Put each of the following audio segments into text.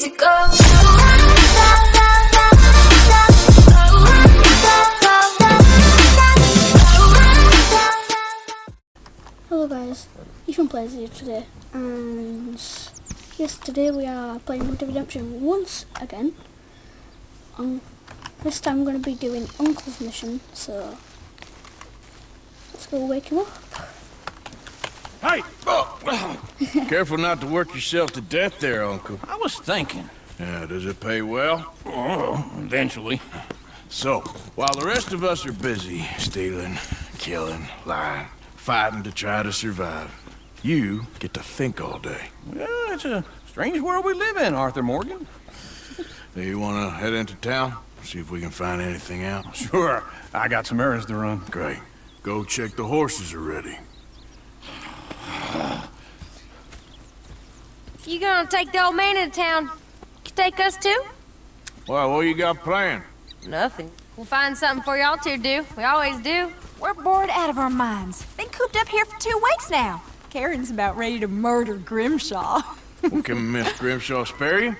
easy go. Hello guys, Ethan Plays here today, and yes, today we are playing Red Dead Redemption once again. This time I'm going to be doing Uncle's mission, so let's go wake him up. Hey! Oh. Careful not to work yourself to death there, Uncle. I was thinking. Yeah, does it pay well? Oh, eventually. So, while the rest of us are busy stealing, killing, lying, fighting to try to survive, you get to think all day. Well, it's a strange world we live in, Arthur Morgan. Do you want to head into town? See if we can find anything out? Sure. I got some errands to run. Great. Go check the horses are ready. You gonna take the old man into town? You take us too? Well, what you got planned? Nothing. We'll find something for y'all to do. We always do. We're bored out of our minds. Been cooped up here for 2 weeks now. Karen's about ready to murder Grimshaw. Well, can Miss Grimshaw spare you?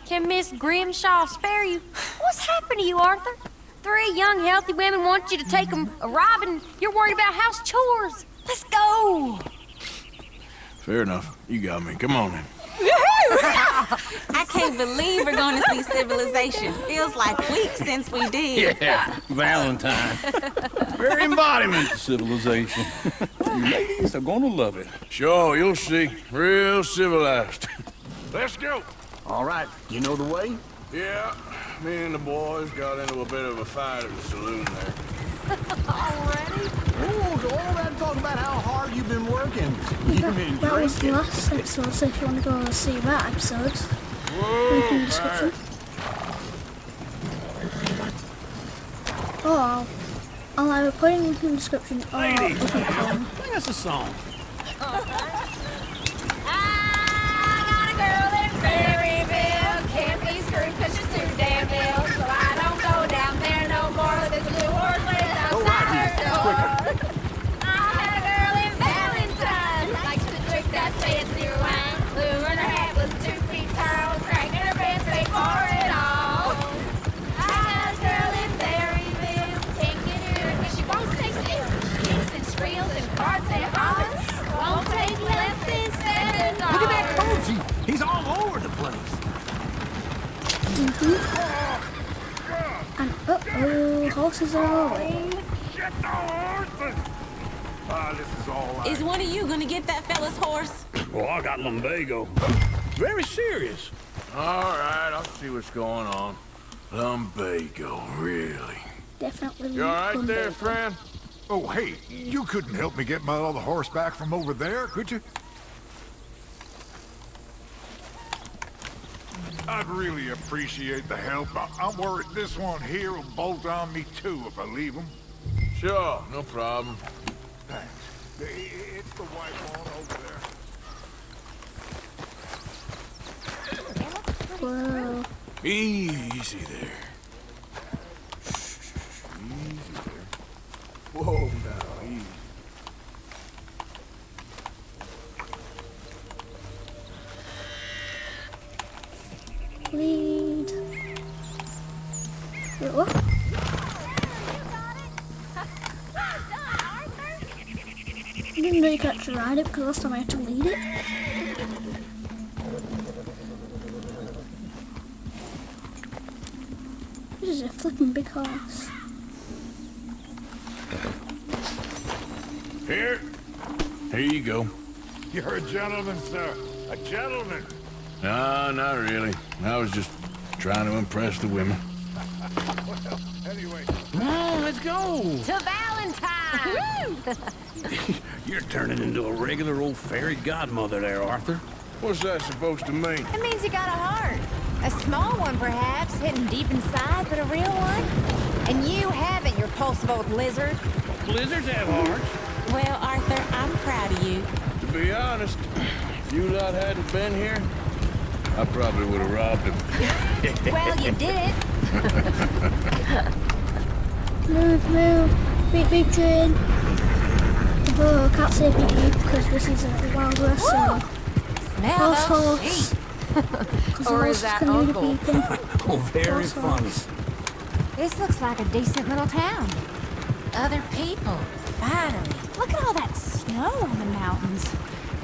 Can Miss Grimshaw spare you? What's happened to you, Arthur? 3 young, healthy women want you to take them a robbing. You're worried about house chores. Let's go! Fair enough. You got me. Come on then. I can't believe we're going to see civilization. Feels like weeks since we did. Yeah, Valentine. Very embodiment of civilization. You ladies are gonna love it. Sure, you'll see. Real civilized. Let's go. All right, you know the way? Yeah, me and the boys got into a bit of a fight at the saloon there. Already? Oh, so all that talk about how hard you've been working. You've been That was the drinking. last episode, so if you want to go and see that episode, link in the description. Or I'll either put a link in the description or Ladies, up in the corner. sing us a song. I got a girl in Berryville. Can't be screwed 'cause she's too damn ill. So I don't go down there no more. There's a blue horse waiting outside her door. I had a girl in Valentine. Likes to drink that fancy wine. Blue and her hat was 2 feet tall. Cracking her pants, paid for it all. I had a girl in Berryville. Can't get her 'cause she won't stay still. Kicks and squeals and farts and hollers. Won't take less than $7. Look at that coach. He's all over the place. And uh-oh, horses are away. Get the horses! This is all right. Is one of you going to get that fella's horse? Well, I got lumbago. Very serious. All right, I'll see what's going on. Lumbago, really? Definitely. You all right there, lumbago. friend? Oh, hey, you couldn't help me get my other horse back from over there, could you? I'd really appreciate the help. I'm worried this one here will bolt on me too if I leave him. Sure, no problem. Thanks. It's the white one over there. Whoa. Easy there. Easy there. Whoa, now, easy. Lead. Wait, what? I didn't know you could actually ride it because last time I had to lead it. This is a flipping big horse. Here you go. You're a gentleman, sir. A gentleman. No, not really. I was just trying to impress the women. Well, anyway. Come on, let's go. To Valentine! You're turning into a regular old fairy godmother there, Arthur. What's that supposed to mean? It means you got a heart. A small one, perhaps, hidden deep inside, but a real one. And you haven't, you repulsive old lizard. Blizzards have hearts. Well, Arthur, I'm proud of you. To be honest, if you lot hadn't been here, I probably would have robbed him. Well, you did it. Move, move. Beep, beep, train. Oh, I can't say beep, beep because this is a Wild West, so... Smell Horse, those horse. sheep. Or is that uncle? Oh, very funny. This looks like a decent little town. Other people, finally. Look at all that snow on the mountains.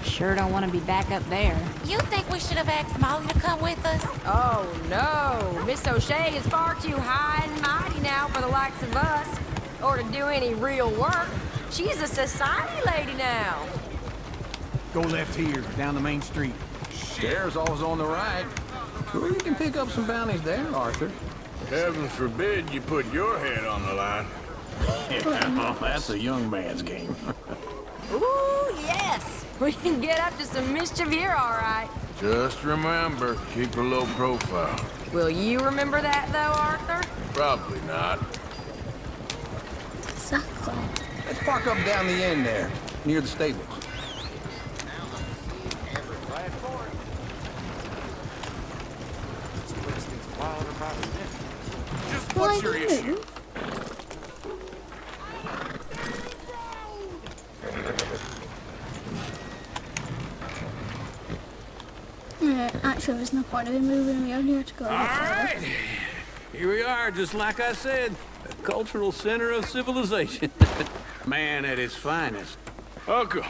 Sure don't want to be back up there. You think we should have asked Molly to come with us? Oh, no. Miss O'Shea is far too high and mighty now for the likes of us. Or to do any real work. She's a society lady now. Go left here, down the main street. There's always on the right. Sure, you can pick up some bounties there, Arthur. Heaven forbid you put your head on the line. Yeah, that's a young man's game. Ooh, yes. We can get up to some mischief here, all right. Just remember, keep a low profile. Will you remember that, though, Arthur? Probably not. Exactly. Let's park up down the end there, near the stables. Just Well, what's I your don't issue? know. Actually, there's no point in moving around here to go. All right. Here we are, just like I said. The cultural center of civilization. Man at his finest. Uncle,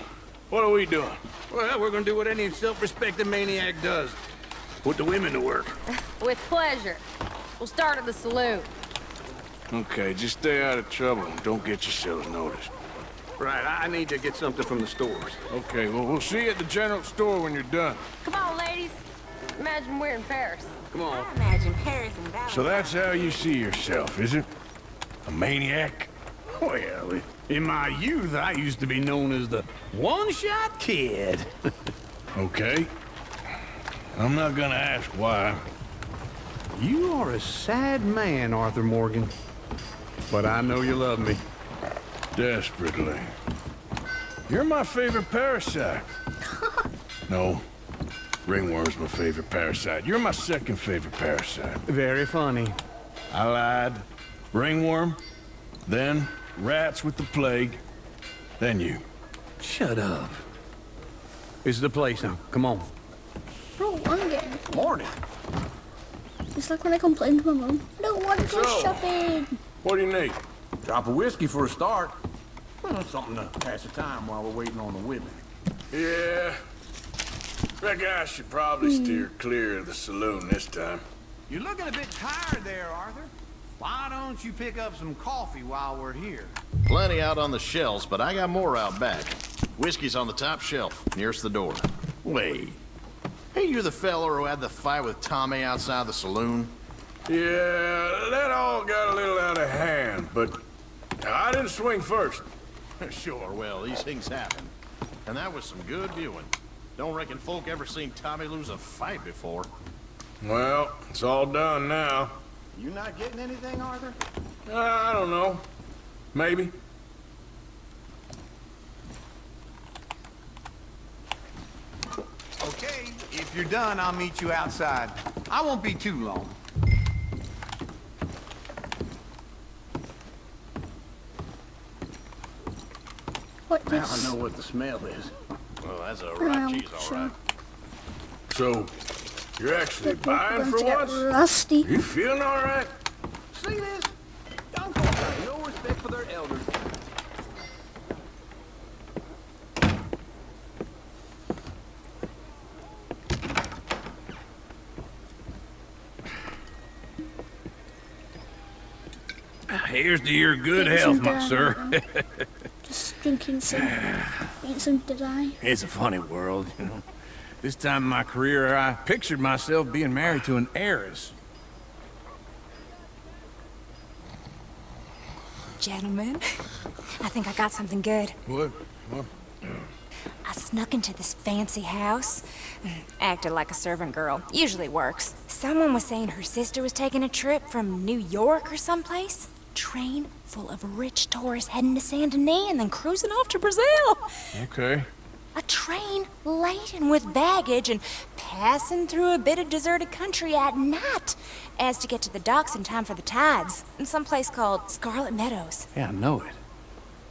what are we doing? Well, we're gonna do what any self-respecting maniac does. Put the women to work. With pleasure. We'll start at the saloon. Okay, just stay out of trouble and don't get yourselves noticed. Right, I need to get something from the stores. Okay, well, we'll see you at the general store when you're done. Come on, ladies. Imagine we're in Paris. Come on. I imagine Paris and Valley. So that's how you see yourself, is it? A maniac? Well, in my youth, I used to be known as the one-shot kid. Okay. I'm not gonna ask why. You are a sad man, Arthur Morgan. But I know you love me. Desperately. You're my favorite parasite. No. Ringworm's my favorite parasite. You're my second favorite parasite. Very funny. I lied. Ringworm. Then rats with the plague. Then you. Shut up. This is the place now. Come on. Bro, I'm getting it. Morning. It's like when I complain to my mum. I don't want to go So- shopping. What do you need? Drop of whiskey for a start. Well, something to pass the time while we're waiting on the women. Yeah. Reckon I should probably steer clear of the saloon this time. You're looking a bit tired there, Arthur. Why don't you pick up some coffee while we're here? Plenty out on the shelves, but I got more out back. Whiskey's on the top shelf, nearest the door. Wait. Hey, you the fella who had the fight with Tommy outside the saloon? Yeah, that all got a little out of hand, but I didn't swing first. Sure, well, these things happen. And that was some good viewing. Don't reckon folk ever seen Tommy lose a fight before. Well, it's all done now. You not getting anything, Arthur? I don't know. Maybe. Okay, if you're done, I'll meet you outside. I won't be too long. What Now I this? know what the smell is. Well, that's a right cheese, all Sure. right. So, you're actually buying Going for to get once? rusty. You feeling all right? See this? Young folks have no respect for their elders. Here's to your good Get health, some my down, sir. Just drinking some. Eating some today. It's a funny world, you know. This time in my career, I pictured myself being married to an heiress. Gentlemen, I think I got something good. What? I snuck into this fancy house. Acted like a servant girl. Usually works. Someone was saying her sister was taking a trip from New York or someplace. Train full of rich tourists heading to Saint Denis and then cruising off to Brazil. Okay. A train laden with baggage and passing through a bit of deserted country at night as to get to the docks in time for the tides in some place called Scarlet Meadows. Yeah, I know it.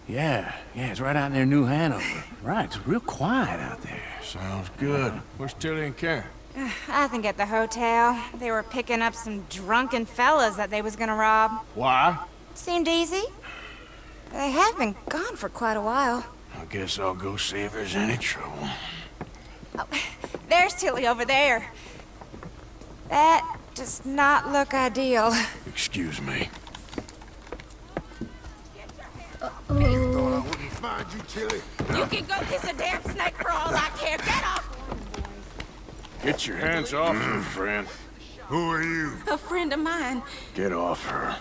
Yeah, it's right out near New Hanover. Right, it's real quiet out there. Sounds good. Where's Tilly and Karen? I think at the hotel, they were picking up some drunken fellas that they was gonna rob. Why? Seemed easy. They have been gone for quite a while. I guess I'll go see if there's any trouble. Oh, there's Tilly over there. That does not look ideal. Excuse me. Thought I wouldn't find you, Tilly. You can go kiss a damn snake for all I care. Get off! Get your hands off her, friend. Who are you? A friend of mine. Get off her.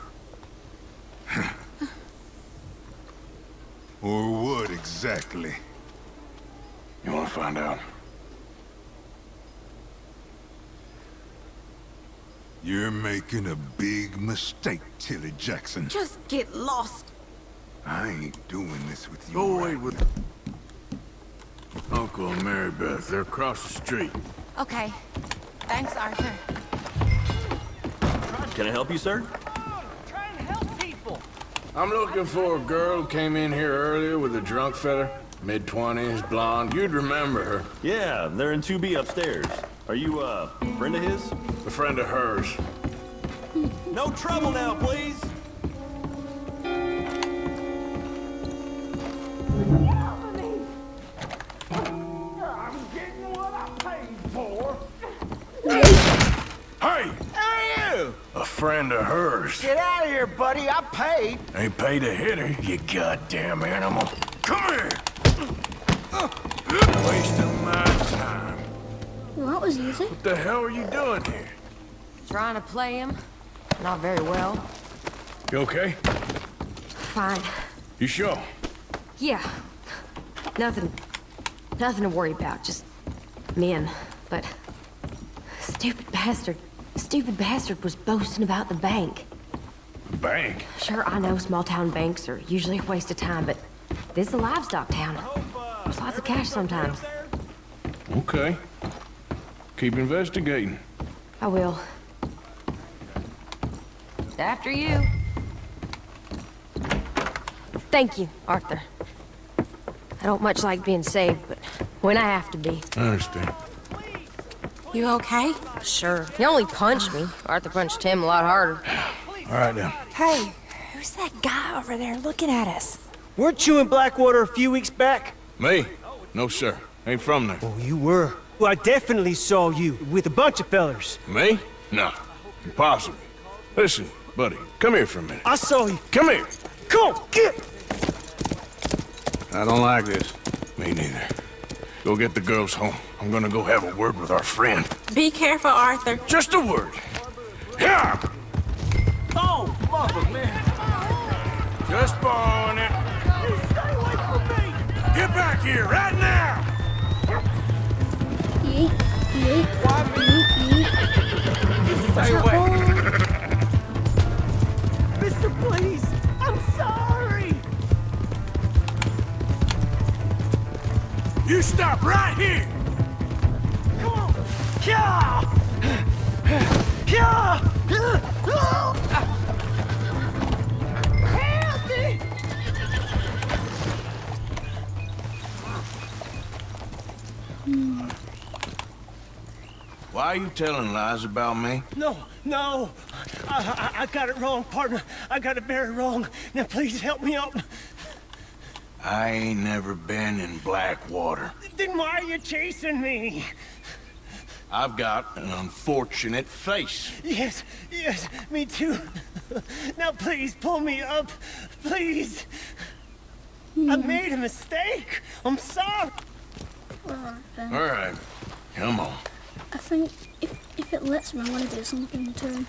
Or what exactly? You want to find out? You're making a big mistake, Tilly Jackson. Just get lost. I ain't doing this with you. Go right away with Uncle and Mary Beth. They're across the street. Okay. Thanks, Arthur. Can I help you, sir? I'm looking for a girl who came in here earlier with a drunk fella. Mid-20s, blonde. You'd remember her. Yeah, they're in 2B upstairs. Are you, a friend of his? A friend of hers. No trouble now, please! I'm getting what I paid for. Hey! Who are you? A friend of hers. Get out of here, buddy. I paid. Ain't paid to hit her, you goddamn animal. Come here! Wasting my time. Well, that was easy. What the hell are you doing here? Trying to play him. Not very well. You okay? Fine. You sure? Yeah. Nothing to worry about. Just men. But stupid bastard was boasting about the bank. Bank? Sure, I know small town banks are usually a waste of time, but this is a livestock town. There's lots of cash sometimes. Okay. Keep investigating. I will. After you. Thank you, Arthur. I don't much like being saved, but when I have to be. I understand. You okay? Sure. He only punched me. Arthur punched him a lot harder. All right, then. Hey, who's that guy over there looking at us? Weren't you in Blackwater a few weeks back? Me? No, sir. Ain't from there. Oh, you were. Well, I definitely saw you with a bunch of fellers. Me? No. Impossible. Listen, buddy, come here for a minute. I saw you. Come here. Come on, get! I don't like this. Me neither. Go get the girls home. I'm gonna go have a word with our friend. Be careful, Arthur. Just a word. Yeah! Oh, mother, man. Just borrowing it. Stay away from me! Get back here right now! Yeet, yeet, yeet, yeet. Stay away. Oh, Mister, please! I'm sorry! You stop right here! Come on! Yeah! Yeah! Help me! Why are you telling lies about me? No! I got it wrong, partner. I got it very wrong. Now please help me out. I ain't never been in Blackwater. Then why are you chasing me? I've got an unfortunate face. Yes, me too. Now please pull me up, please. I made a mistake. I'm sorry. All right, come on. I think if it lets me, I want to do something too.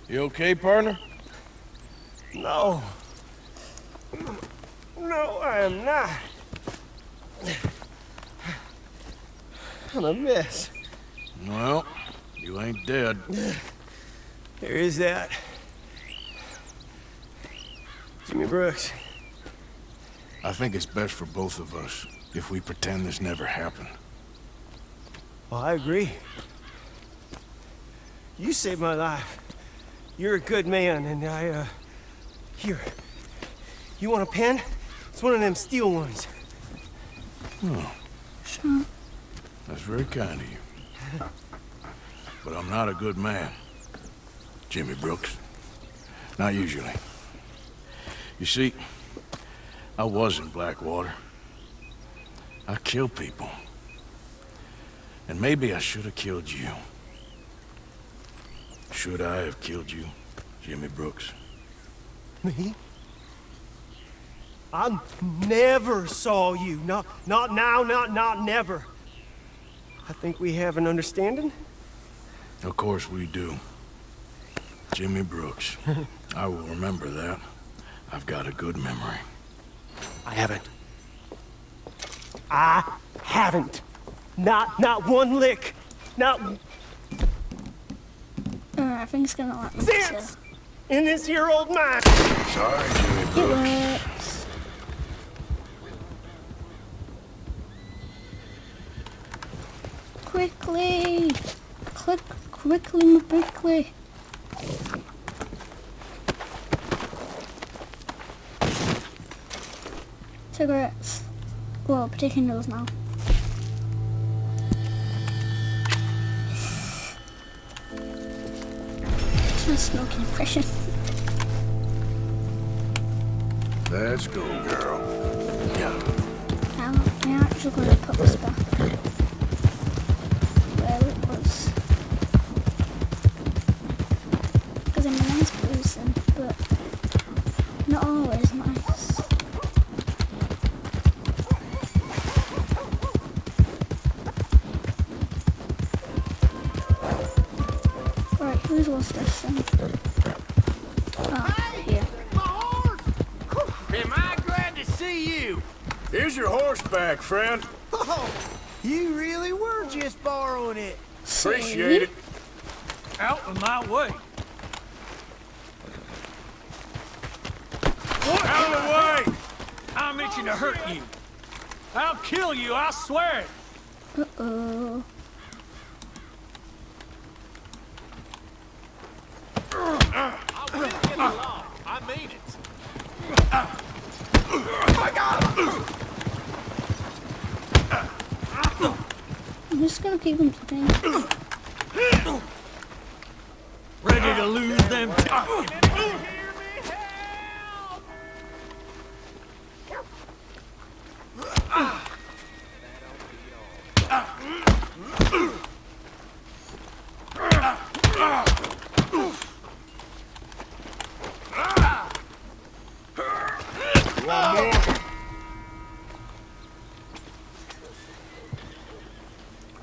You okay, partner? No, I am not. I'm a mess. Well, you ain't dead. There is that. Jimmy Brooks. I think it's best for both of us if we pretend this never happened. Well, I agree. You saved my life. You're a good man, and here. You want a pen? It's one of them steel ones. Oh, Sure. that's very kind of you. But I'm not a good man, Jimmy Brooks. Not usually. You see, I was in Blackwater. I kill people. And maybe I should have killed you. Should I have killed you, Jimmy Brooks? Me? I never saw you. Not now, not never. I think we have an understanding. Of course we do. Jimmy Brooks. I will remember that. I've got a good memory. I haven't. Not one lick. Not I think it's gonna let me since in this year old mind. Sorry, Jimmy It Brooks. works. Quickly! Click quickly, quickly. Cigarettes. Well, taking those now. It's my smoking impression. Let's go, girl. Now, I'm actually going to put this back where it was. Because I'm a nice person, but not always nice. Right, whose was this then? Oh, here. Am I glad to see you? Here's your horseback, friend. Oh, you really were just borrowing it. Appreciate it. Out of my way. Out of the way! I'm itching to hurt you. I'll kill you, I swear it. Uh-oh. I will get along. I mean it. I'm just gonna keep him playing. Ready to lose them.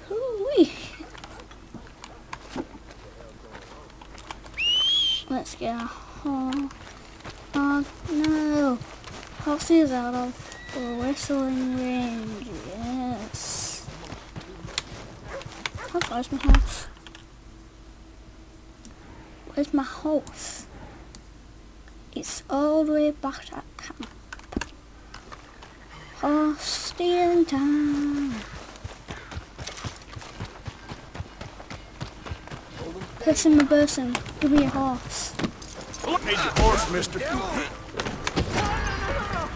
Hoo-wee. Let's get a horse. Oh no! Horsey is out of the whistling range. Yes. How far's my horse? Where's my horse? It's all the way back at camp. Horse stealing time. Person my person, give me a horse. Need your horse, mister.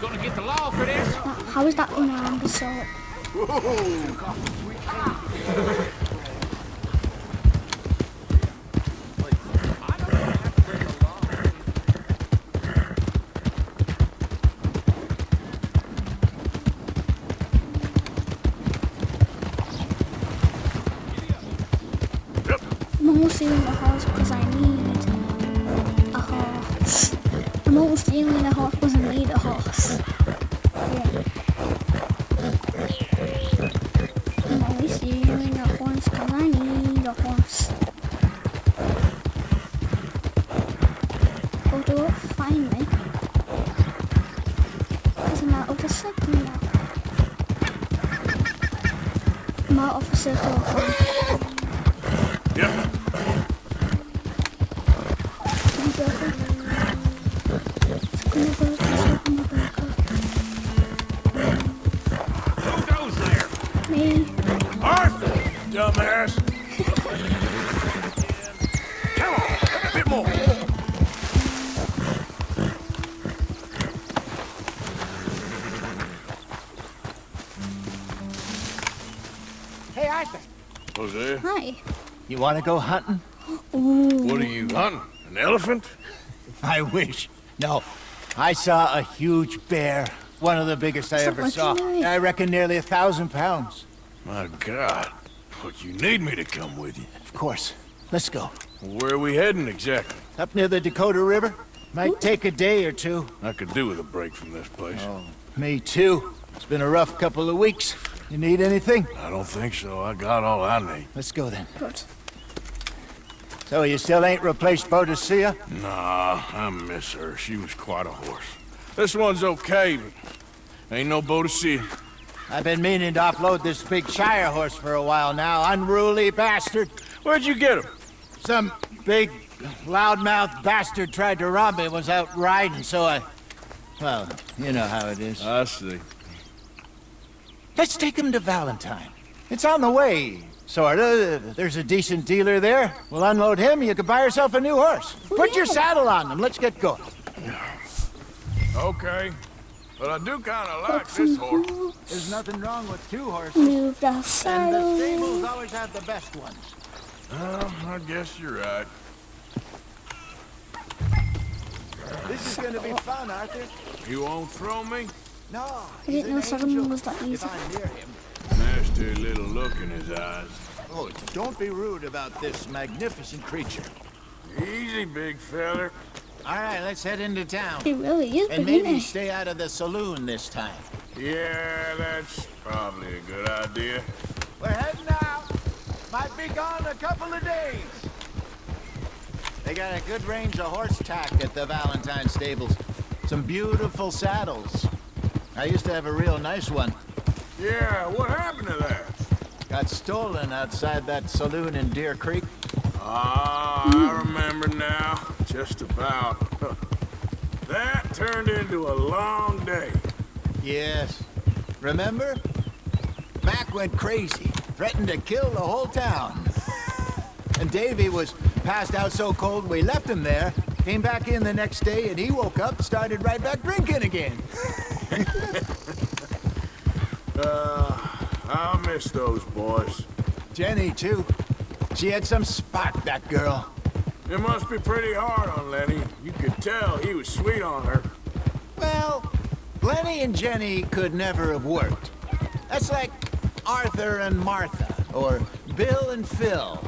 Gonna get the law for this? How is that unarmed assault? I'm almost stealing a horse because I need a horse. I'm almost stealing a horse because I need a horse. Yeah. I'm always stealing a horse because I need a horse. Oh, don't find me. Because I'm out of the circle now. I'm out of the circle of life. Yeah. Who goes there? Me. Arthur, dumbass. Come on, a bit more. Hey, Arthur. Hosea? Hi. You want to go hunting? Ooh. What are you hunting? An elephant? I wish. No. I saw a huge bear. One of the biggest I ever saw. I reckon nearly 1,000 pounds. My God. But you need me to come with you. Of course. Let's go. Where are we heading exactly? Up near the Dakota River. Might take a day or two. I could do with a break from this place. Oh, me too. It's been a rough couple of weeks. You need anything? I don't think so. I got all I need. Let's go then. Good. So you still ain't replaced Boadicea? Nah, I miss her. She was quite a horse. This one's okay, but ain't no Boadicea. I've been meaning to offload this big Shire horse for a while now. Unruly bastard. Where'd you get him? Some big, loudmouth bastard tried to rob me and was out riding, so I... Well, you know how it is. I see. Let's take him to Valentine. It's on the way, sorta. There's a decent dealer there. We'll unload him, you can buy yourself a new horse. Put your saddle on him, let's get going. Okay. But I do kind of like this horse. There's nothing wrong with two horses. Move the And the saddle. stables always have the best ones. I guess you're right. This is gonna be fun, Arthur. You won't throw me? No, I didn't know saddling was that if easy. I'm near him. Nasty little look in his eyes. Oh, don't be rude about this magnificent creature. Easy, big feller. All right, let's head into town. He really is And big, maybe isn't stay out of the saloon this time. Yeah, that's probably a good idea. We're heading out. Might be gone a couple of days. They got a good range of horse tack at the Valentine stables. Some beautiful saddles. I used to have a real nice one. Yeah, what happened to that? Got stolen outside that saloon in Deer Creek. Ah, I remember now. Just about. That turned into a long day. Yes. Remember? Mac went crazy. Threatened to kill the whole town. And Davy was passed out so cold we left him there. Came back in the next day and he woke up, started right back drinking again. I'll miss those boys. Jenny, too. She had some spot, that girl. It must be pretty hard on Lenny. You could tell he was sweet on her. Well, Lenny and Jenny could never have worked. That's like Arthur and Martha, or Bill and Phil.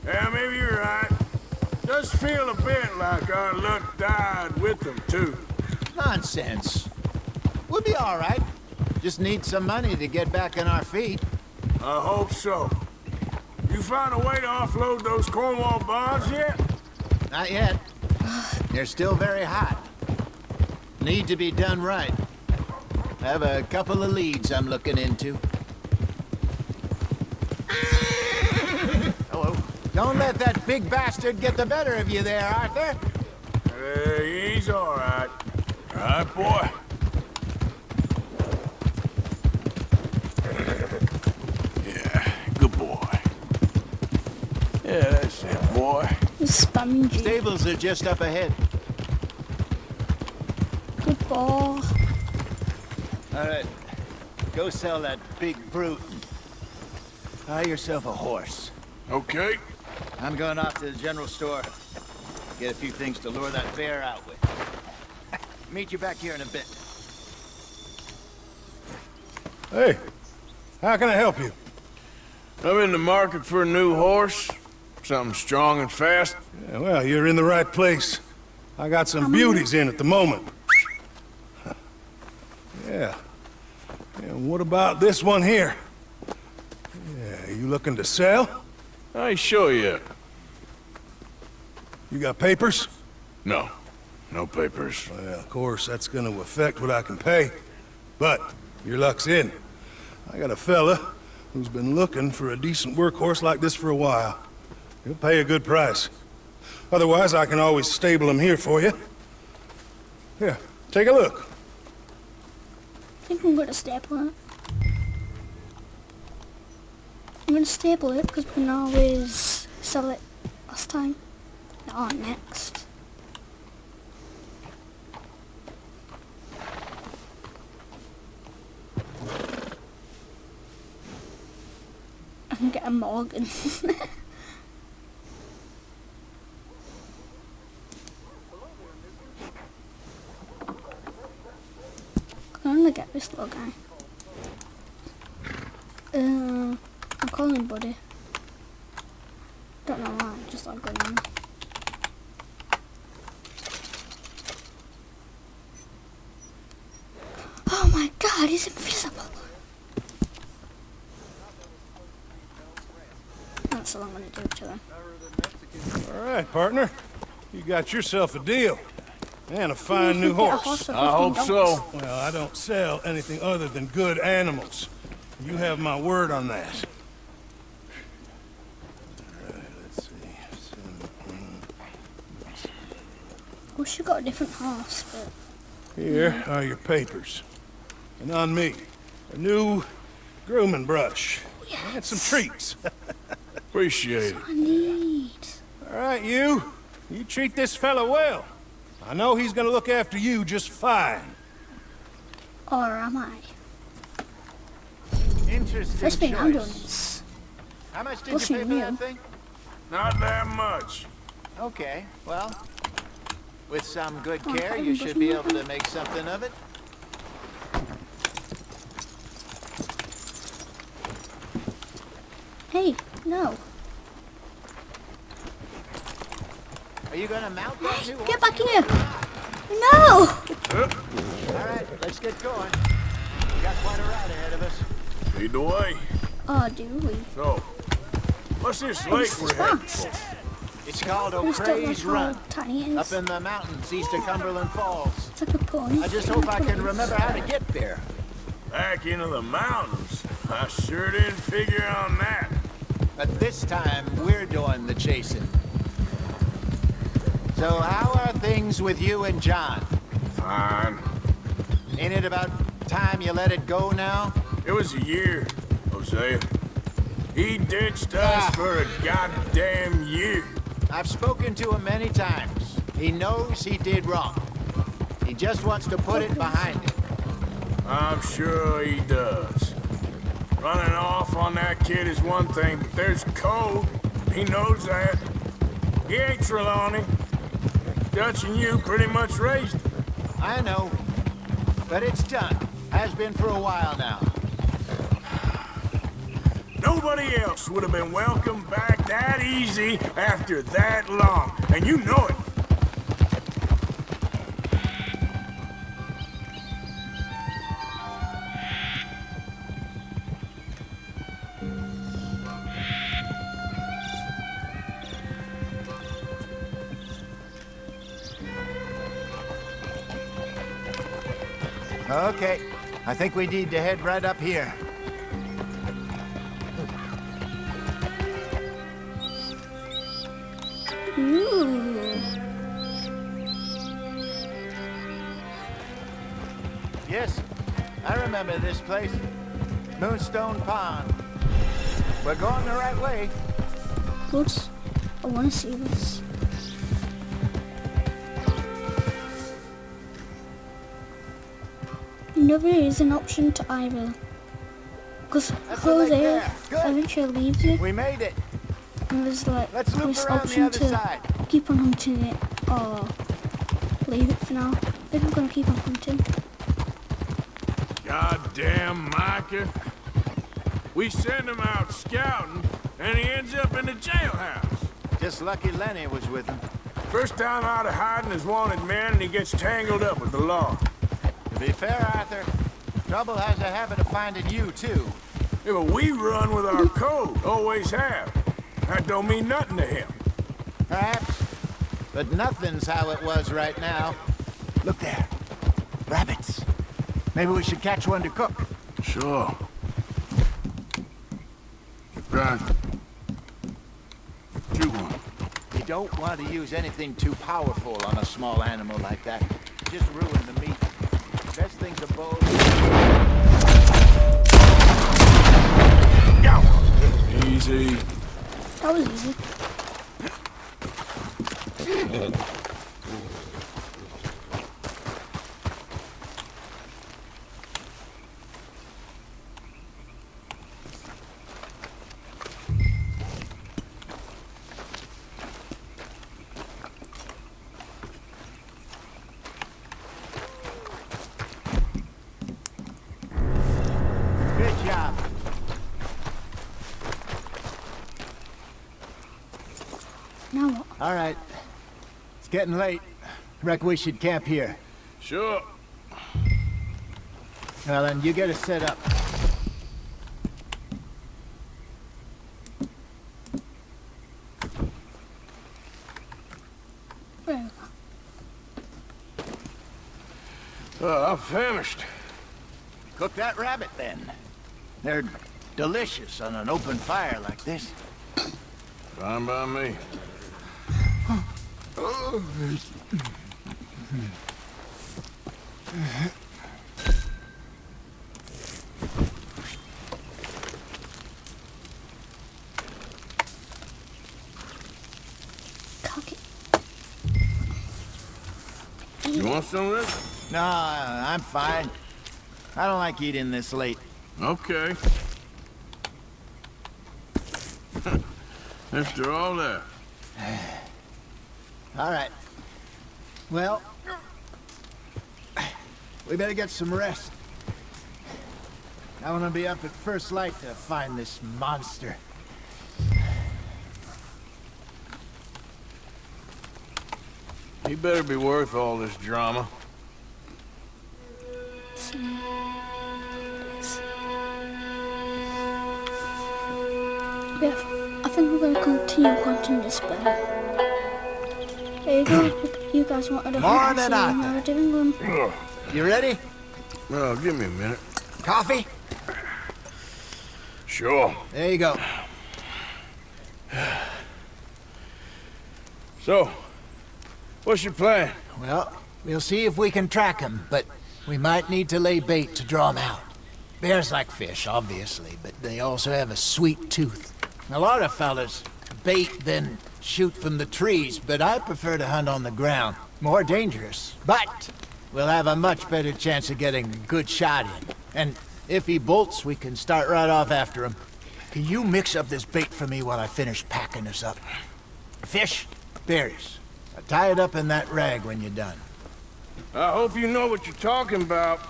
Yeah, maybe you're right. Does feel a bit like our luck died with them, too. Nonsense. We'll be all right. Just need some money to get back on our feet. I hope so. You found a way to offload those Cornwall bonds yet? Not yet. They're still very hot. Need to be done right. I have a couple of leads I'm looking into. Hello. Don't let that big bastard get the better of you there, Arthur. He's all right. All right, boy. Yeah, good boy. Yeah, that's it, boy. Spongy. Stables are just up ahead. Good ball. All right. Go sell that big brute. Buy yourself a horse. Okay. I'm going off to the general store. Get a few things to lure that bear out with. Meet you back here in a bit. Hey, how can I help you? I'm in the market for a new horse. Something strong and fast. Yeah, well, you're in the right place. I got some beauties in at the moment. Yeah. And what about this one here? Yeah, you looking to sell? I ain't sure yet. You got papers? No. No papers. Well, of course, that's gonna affect what I can pay. But your luck's in. I got a fella who's been looking for a decent workhorse like this for a while. He'll pay a good price. Otherwise, I can always stable him here for you. Here, take a look. I think I'm gonna staple it. I'm gonna staple it because we can always sell it last time. Or next. can get a Morgan. Can only get this little guy. I'm calling him Buddy. Don't know why, just like good name. Oh my god, he's invisible! That's all I'm gonna do to him. All right, partner. You got yourself a deal. And a fine new horse. I hope so. Well, I don't sell anything other than good animals. You have my word on that. All right, let's see. Wish you got a different horse, but... Here are your papers. And on me, a new grooming brush. And some treats. Appreciate it. I need... All right, you treat this fella well. I know he's gonna look after you just fine. Or am I? Interesting First thing I'm doing choice. is... How much did you pushing pay for you. that thing? Not that much. Okay, well, with some good Oh, care, I'm you should pushing be you. able to make something of it. Hey, no. Are you gonna mount that too? Get back here! No! All right, let's get going. We got quite a ride ahead of us. Lead the way. Oh, do we? So, what's this lake This is we're heading fast. for? It's called I just don't like O'Crea's how Run, tiny it up is. in the mountains east of Cumberland Falls. It's like a pony. I just hope I can remember how to get there. Back into the mountains. I sure didn't figure on that. But this time, we're doing the chasing. So how are things with you and John? Fine. Ain't it about time you let it go now? It was a year, Hosea. He ditched us for a goddamn year. I've spoken to him many times. He knows he did wrong. He just wants to put it behind him. I'm sure he does. Running off on that kid is one thing, but there's code. He knows that. He ain't Trelawney. Dutch and you pretty much raised him. I know. But it's done. Has been for a while now. Nobody else would have been welcomed back that easy after that long. And you know it. Okay. I think we need to head right up here. Ooh. Yes, I remember this place. Moonstone Pond. We're going the right way. Good. I want to see this. Never is an option to either. Because That's the lake Hosea there. Good. eventually leaves you. We made it. And there's like Let's loop this around the option other to side. keep on hunting it or leave it for now. I think I'm gonna keep on hunting. Goddamn Micah. We send him out scouting, and he ends up in the jailhouse. Just lucky Lenny was with him. First time out of hiding as wanted man, and he gets tangled up with the law. To be fair, Arthur, trouble has a habit of finding you, too. Yeah, but we run with our code, always have. That don't mean nothing to him. Perhaps, but nothing's how it was right now. Look there. Rabbits. Maybe we should catch one to cook. Sure. Right. Shoot one. You don't want to use anything too powerful on a small animal like that. Just ruin the meat. Best thing to bow. Go! Easy. That was easy. Good job. Now what? All right. It's getting late. Reckon we should camp here. Sure. Well, then, you get us set up. There we I'm famished. Cook that rabbit, then. They're delicious on an open fire like this. Fine by me. Cook it. You want some of this? No, I'm fine. I don't like eating this late. Okay. After all that. All right. Well, we better get some rest. I want to be up at first light to find this monster. He better be worth all this drama. Yeah, I think we're going to continue hunting this bear. There you go. You guys wanted to hunt Morning, so Arthur. we're doing them. You ready? Well, give me a minute. Coffee? Sure. There you go. So, what's your plan? Well, we'll see if we can track him, but we might need to lay bait to draw him out. Bears like fish, obviously, but they also have a sweet tooth. A lot of fellas bait, then shoot from the trees, but I prefer to hunt on the ground. More dangerous, but we'll have a much better chance of getting a good shot in. And if he bolts, we can start right off after him. Can you mix up this bait for me while I finish packing this up? Fish, berries. Tie it up in that rag when you're done. I hope you know what you're talking about.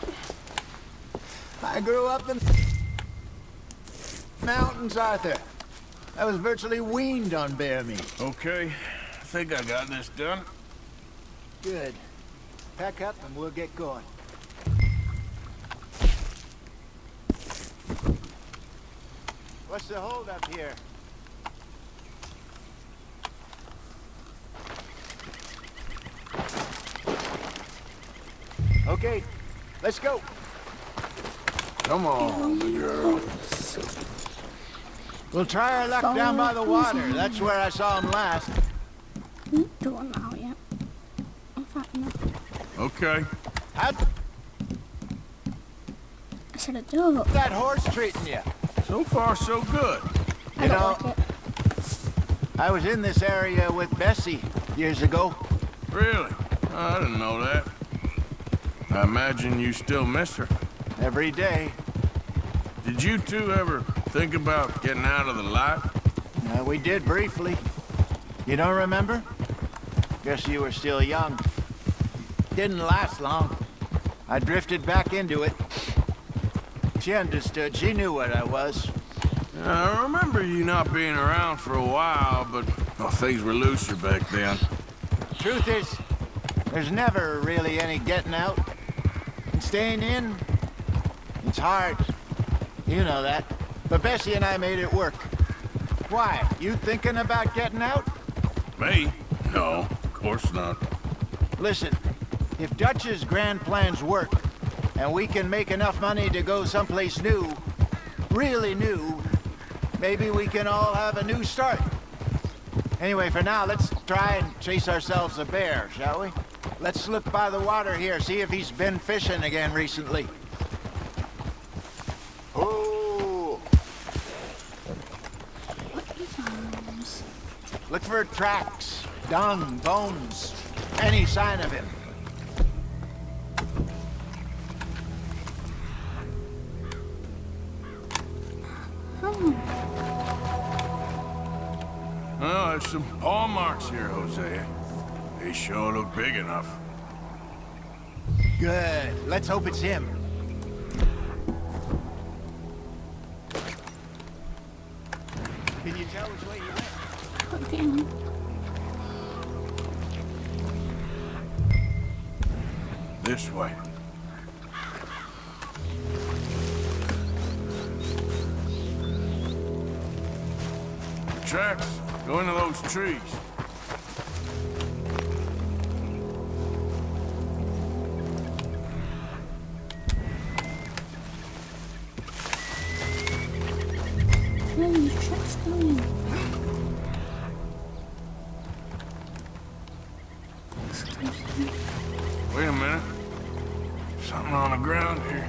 I grew up in mountains, Arthur. I was virtually weaned on bear meat. Okay, I think I got this done. Good. Pack up and we'll get going. What's the hold up here? Okay, let's go. Come on, girl. We'll try our luck down by the water. That's where I saw him last. Don't want out yet. In fact, no. Okay. How's I said I do. that horse treating you? So far, so good. I don't like it. I was in this area with Bessie years ago. Really? I didn't know that. I imagine you still miss her. Every day. Did you two ever think about getting out of the life? We did briefly. You don't remember? Guess you were still young. Didn't last long. I drifted back into it. She understood. She knew what I was. I remember you not being around for a while, but things were looser back then. Truth is, there's never really any getting out. And staying in, it's hard. You know that. But Bessie and I made it work. Why? You thinking about getting out? Me? No, of course not. Listen, if Dutch's grand plans work, and we can make enough money to go someplace new, really new, maybe we can all have a new start. Anyway, for now, let's try and chase ourselves a bear, shall we? Let's look by the water here, see if he's been fishing again recently. Oh! Look for tracks, dung, bones, any sign of him. Well, there's some paw marks here, Hosea. They sure look big enough. Good. Let's hope it's him. Can you tell which way you went? Okay. This way. Tracks. Go into those trees. Where are these trucks going? Wait a minute. Something on the ground here.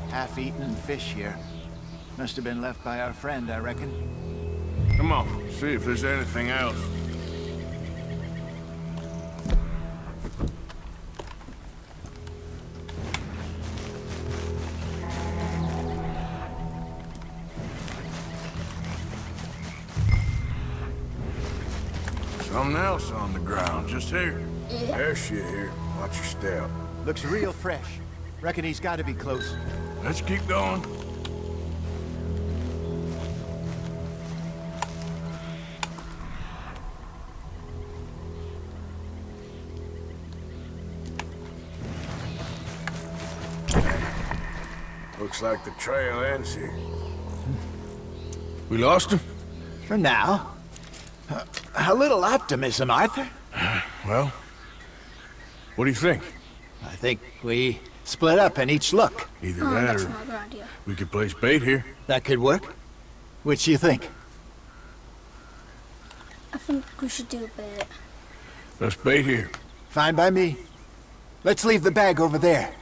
Half-eaten fish here. Must have been left by our friend, I reckon. Come on, see if there's anything else. Something else on the ground, just here. There's shit here. Watch your step. Looks real fresh. Reckon he's got to be close. Let's keep going. Looks like the trail ends here. We lost him? For now. A little optimism, Arthur. Well, what do you think? I think we split up and each look. Either Oh, that that's or not a good idea. we could place bait here. That could work. Which you think? I think we should do a bit. Let's bait here. Fine by me. Let's leave the bag over there.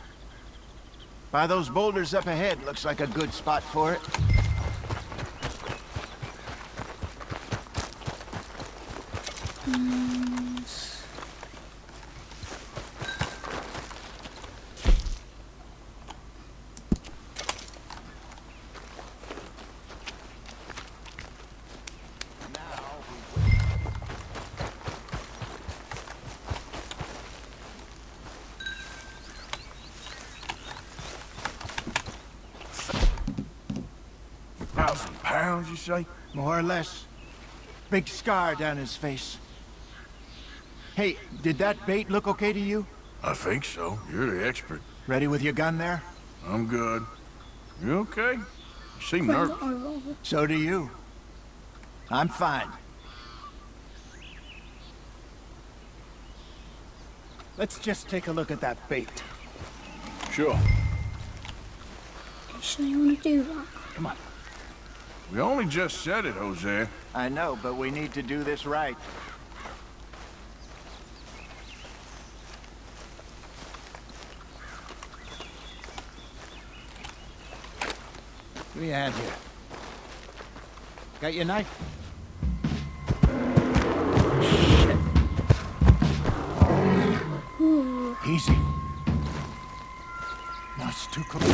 By those boulders up ahead, looks like a good spot for it. £1,000, you say? More or less. Big scar down his face. Hey, did that bait look okay to you? I think so. You're the expert. Ready with your gun there? I'm good. You okay? You seem nervous. So do you. I'm fine. Let's just take a look at that bait. Sure. You sure you want to do that? Come on. We only just said it, Jose. I know, but we need to do this right. Give me a hand here. Got your knife? Ooh. Easy. No, it's too close.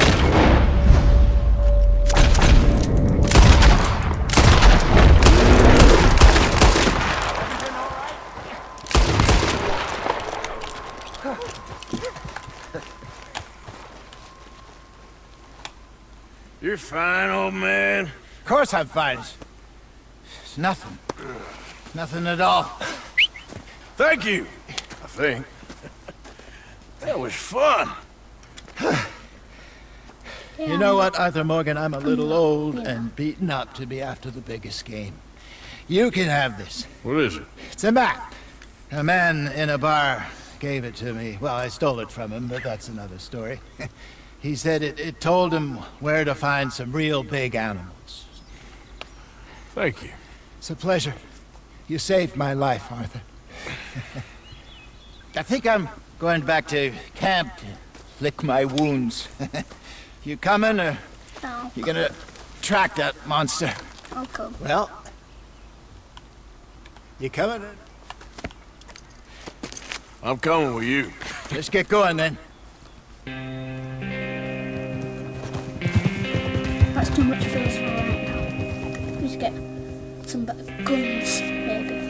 You're fine, old man. Of course I'm fine. It's nothing. Nothing at all. Thank you, I think. That was fun. You know what, Arthur Morgan? I'm a little old and beaten up to be after the biggest game. You can have this. What is it? It's a map. A man in a bar gave it to me. Well, I stole it from him, but that's another story. He said it told him where to find some real big animals. Thank you. It's a pleasure. You saved my life, Arthur. I think I'm going back to camp to lick my wounds. You coming, or No. you gonna track that monster? I'll go. Well, you coming? I'm coming with you. Let's get going then. That's too much for us for right now. We should get some better guns, maybe.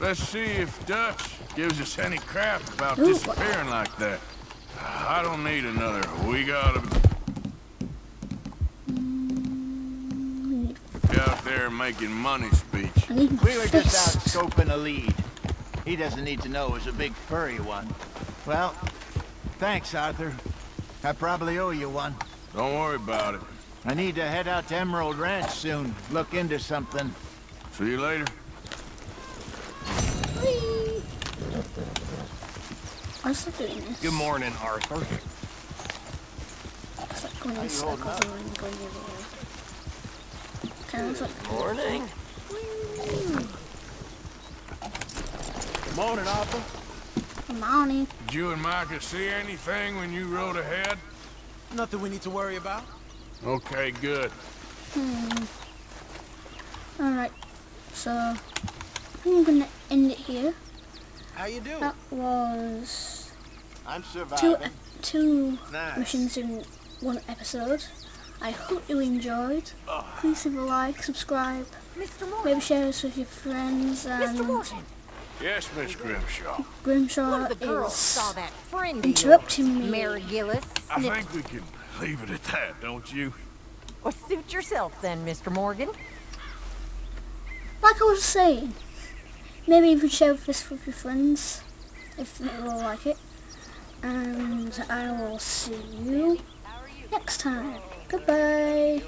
Let's see if Dutch gives us any crap about Ooh. disappearing like that. I don't need another. We got him. Out there making money speech. We were just out scoping a lead. He doesn't need to know it was a big furry one. Well, thanks, Arthur. I probably owe you one. Don't worry about it. I need to head out to Emerald Ranch soon. Look into something. See you later. I'm still doing this. Good morning, Arthur. It's like going in circles and going everywhere. Kind of like Morning. Good morning, Arthur. Good morning. Did you and Micah see anything when you rode ahead? Nothing we need to worry about. Okay, good. Alright, so I'm gonna end it here. How you doing? That was I'm surviving. two Nice. missions in one episode. I hope you enjoyed. Please leave a like, subscribe, maybe share this with your friends, and Yes, Miss Grimshaw. Grimshaw The girls is saw that friend of interrupting yours, me. Mary Gillis. I think we can leave it at that, don't you? Well, suit yourself then, Mr. Morgan. Like I was saying, maybe you could share this with your friends if they will like it. And I will see you next time. Goodbye.